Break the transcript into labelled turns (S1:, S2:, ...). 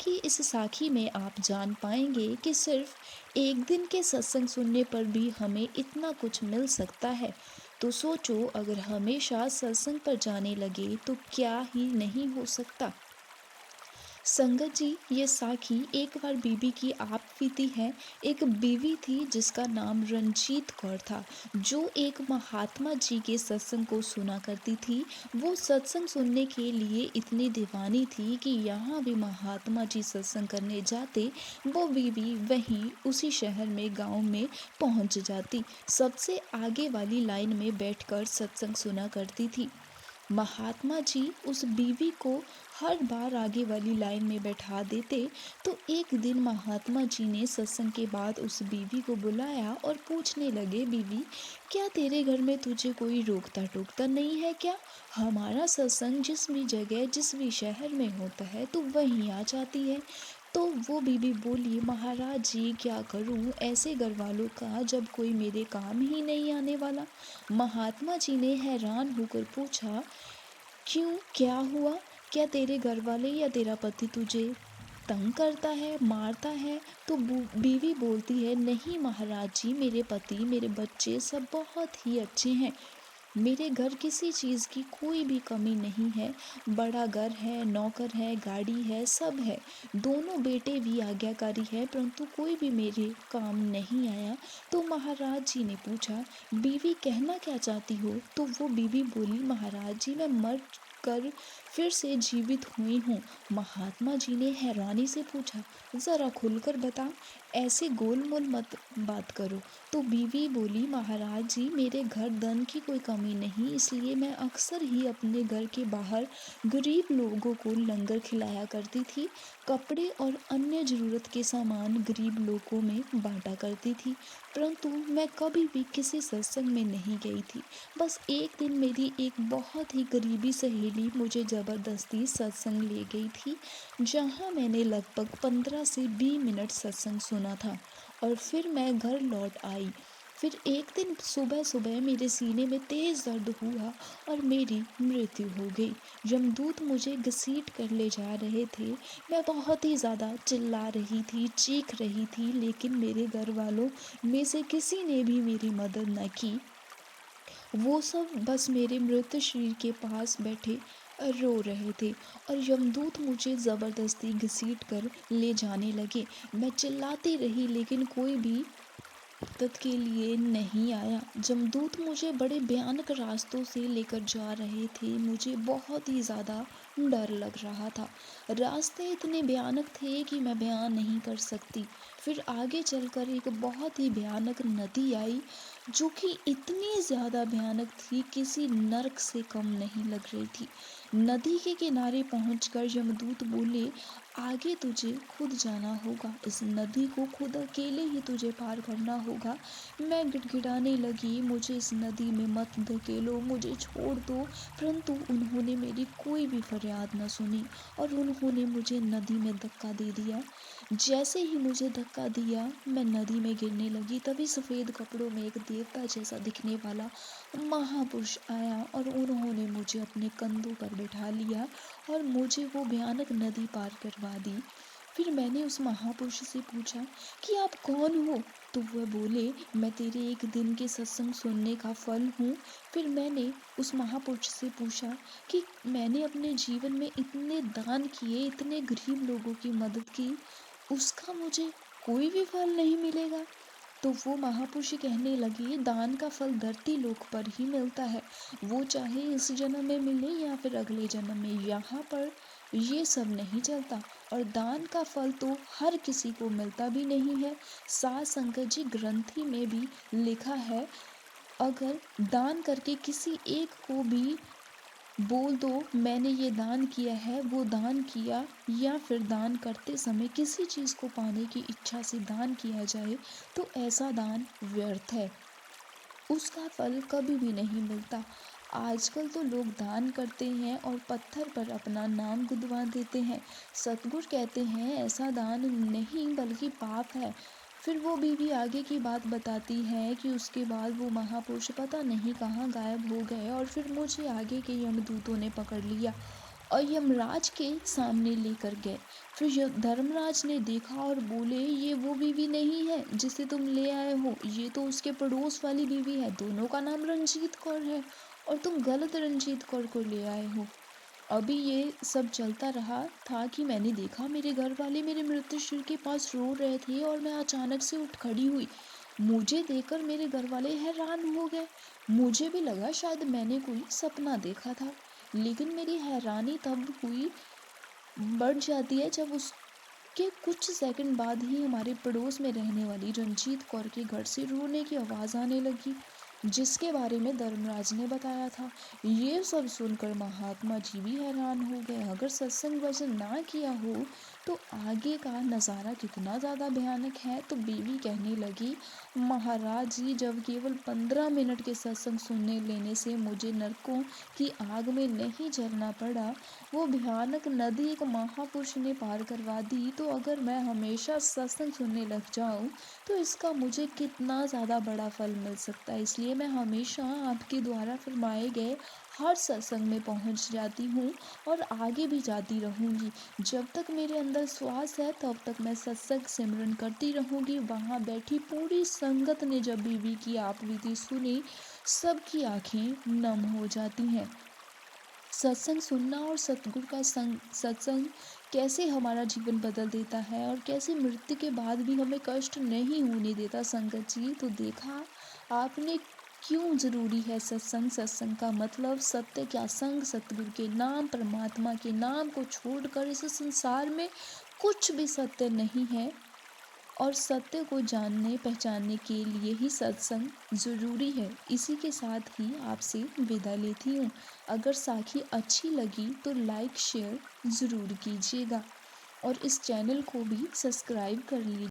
S1: की इस साखी में आप जान पाएंगे कि सिर्फ एक दिन के सत्संग सुनने पर भी हमें इतना कुछ मिल सकता है। तो सोचो, अगर हमेशा सत्संग पर जाने लगे तो क्या ही नहीं हो सकता। संगत जी, ये साखी एक बार बीबी की आप बीती है। एक बीवी थी जिसका नाम रंजीत कौर था, जो एक महात्मा जी के सत्संग को सुना करती थी। वो सत्संग सुनने के लिए इतनी दीवानी थी कि यहाँ भी महात्मा जी सत्संग करने जाते, वो बीवी वहीं उसी शहर में गांव में पहुंच जाती। सबसे आगे वाली लाइन में बैठकर सत्संग सुना करती थी। महात्मा जी उस बीवी को हर बार आगे वाली लाइन में बैठा देते। तो एक दिन महात्मा जी ने सत्संग के बाद उस बीवी को बुलाया और पूछने लगे, बीवी, क्या तेरे घर में तुझे कोई रोकता टोकता नहीं है क्या? हमारा सत्संग जिस भी जगह जिस भी शहर में होता है तो वहीं आ जाती है। तो वो बीबी बोली, महाराज जी क्या करूं ऐसे घर वालों का, जब कोई मेरे काम ही नहीं आने वाला। महात्मा जी ने हैरान होकर पूछा, क्यों, क्या हुआ? क्या तेरे घर वाले या तेरा पति तुझे तंग करता है, मारता है? तो बीवी बोलती है, नहीं महाराज जी, मेरे पति मेरे बच्चे सब बहुत ही अच्छे हैं। मेरे घर किसी चीज़ की कोई भी कमी नहीं है। बड़ा घर है, नौकर है, गाड़ी है, सब है। दोनों बेटे भी आज्ञाकारी है, परंतु कोई भी मेरे काम नहीं आया। तो महाराज जी ने पूछा, बीवी कहना क्या चाहती हो? तो वो बीवी बोली, महाराज जी मैं मर कर फिर से जीवित हुई हूँ। महात्मा जी ने हैरानी से पूछा, ज़रा खुलकर बता, ऐसे गोलमोल मत बात करो। तो बीवी बोली, महाराज जी मेरे घर धन की कोई कमी नहीं, इसलिए मैं अक्सर ही अपने घर के बाहर गरीब लोगों को लंगर खिलाया करती थी। कपड़े और अन्य ज़रूरत के सामान गरीब लोगों में बांटा करती थी। परंतु मैं कभी भी किसी सत्संग में नहीं गई थी। बस एक दिन मेरी एक बहुत ही करीबी सहेली मुझे ज़बरदस्ती सत्संग ले गई थी, जहाँ मैंने लगभग 15 से 20 मिनट सत्संग सुना था और फिर मैं घर लौट आई। फिर एक दिन सुबह सुबह मेरे सीने में तेज दर्द हुआ और मेरी मृत्यु हो गई। यमदूत मुझे घसीट कर ले जा रहे थे। मैं बहुत ही ज़्यादा चिल्ला रही थी, चीख रही थी, लेकिन मेरे घर वालों में से किसी ने भी मेरी मदद न की। वो सब बस मेरे मृत शरीर के पास बैठे रो रहे थे और यमदूत मुझे ज़बरदस्ती घसीट कर ले जाने लगे। मैं चिल्लाती रही, लेकिन कोई भी मदद के लिए नहीं आया। जमदूत मुझे बड़े भयानक रास्तों से लेकर जा रहे थे। मुझे बहुत ही ज़्यादा डर लग रहा था। रास्ते इतने भयानक थे कि मैं बयान नहीं कर सकती। फिर आगे चलकर एक बहुत ही भयानक नदी आई, जो कि इतनी ज़्यादा भयानक थी, किसी नर्क से कम नहीं लग रही थी। नदी के किनारे पहुंचकर यमदूत बोले, आगे तुझे खुद जाना होगा, इस नदी को खुद अकेले ही तुझे पार करना होगा। मैं गिड़गिड़ाने लगी, मुझे इस नदी में मत धकेलो, मुझे छोड़ दो। परंतु उन्होंने मेरी कोई भी फरियाद न सुनी और उन्होंने मुझे नदी में धक्का दे दिया। जैसे ही मुझे धक्का दिया, मैं नदी में गिरने लगी। तभी सफ़ेद कपड़ों में एक देवता जैसा दिखने वाला महापुरुष आया और उन्होंने मुझे अपने कंधों पर बिठा लिया और मुझे वो भयानक नदी पार करवा दी। फिर मैंने उस महापुरुष से पूछा कि आप कौन हो? तो वह बोले, मैं तेरे एक दिन के सत्संग सुनने का फल हूँ। फिर मैंने उस महापुरुष से पूछा कि मैंने अपने जीवन में इतने दान किए, इतने गरीब लोगों की मदद की, उसका मुझे कोई भी फल नहीं मिलेगा? तो वो महापुरुष कहने लगे, दान का फल धरती लोक पर ही मिलता है। वो चाहे इस जन्म में मिले या फिर अगले जन्म में, यहाँ पर ये सब नहीं चलता। और दान का फल तो हर किसी को मिलता भी नहीं है। सात संगत जी ग्रंथि में भी लिखा है, अगर दान करके किसी एक को भी बोल दो मैंने ये दान किया है, वो दान किया, या फिर दान करते समय किसी चीज़ को पाने की इच्छा से दान किया जाए, तो ऐसा दान व्यर्थ है, उसका फल कभी भी नहीं मिलता। आजकल तो लोग दान करते हैं और पत्थर पर अपना नाम गुदवा देते हैं। सतगुरु कहते हैं ऐसा दान नहीं बल्कि पाप है। फिर वो बीवी आगे की बात बताती है कि उसके बाद वो महापुरुष पता नहीं कहाँ गायब हो गए और फिर मुझे आगे के यमदूतों ने पकड़ लिया और यमराज के सामने लेकर गए। फिर धर्मराज ने देखा और बोले, ये वो बीवी नहीं है जिसे तुम ले आए हो, ये तो उसके पड़ोस वाली बीवी है। दोनों का नाम रंजीत कौर है और तुम गलत रंजीत कौर को ले आए हो। अभी ये सब चलता रहा था कि मैंने देखा मेरे घर वाले मेरे मृत्युशरीर के पास रो रहे थे और मैं अचानक से उठ खड़ी हुई। मुझे देखकर मेरे घर वाले हैरान हो गए। मुझे भी लगा शायद मैंने कोई सपना देखा था, लेकिन मेरी हैरानी तब हुई बढ़ जाती है जब उसके कुछ सेकंड बाद ही हमारे पड़ोस में रहने वाली रंजीत कौर के घर से रोने की आवाज़ आने लगी, जिसके बारे में धर्मराज ने बताया था। ये सब सुनकर महात्मा जी भी हैरान हो गए। अगर सत्संग वचन ना किया हो तो आगे का नज़ारा कितना ज़्यादा भयानक है। तो बीवी कहने लगी, महाराज जी, जब केवल 15 मिनट के सत्संग सुनने लेने से मुझे नरकों की आग में नहीं जलना पड़ा, वो भयानक नदी एक महापुरुष ने पार करवा दी, तो अगर मैं हमेशा सत्संग सुनने लग जाऊं तो इसका मुझे कितना ज़्यादा बड़ा फल मिल सकता है। इसलिए मैं हमेशा आपके द्वारा फरमाए गए हर सत्संग में पहुंच जाती हूँ और आगे भी जाती रहूँगी। जब तक मेरे अंदर श्वास है तब तक मैं सत्संग सिमरन करती रहूँगी। वहाँ बैठी पूरी संगत ने जब बीवी की आप विधि सुनी, सबकी आंखें नम हो जाती हैं। सत्संग सुनना और सतगुरु का सत्संग कैसे हमारा जीवन बदल देता है और कैसे मृत्यु के बाद भी हमें कष्ट नहीं होने देता संगत जी। तो देखा आपने क्यों ज़रूरी है सत्संग। सत्संग का मतलब सत्य का संग, सतगुरु के नाम, परमात्मा के नाम को छोड़कर इस संसार में कुछ भी सत्य नहीं है। और सत्य को जानने पहचानने के लिए ही सत्संग ज़रूरी है। इसी के साथ ही आपसे विदा लेती हूँ। अगर साखी अच्छी लगी तो लाइक शेयर ज़रूर कीजिएगा और इस चैनल को भी सब्सक्राइब कर लीजिए।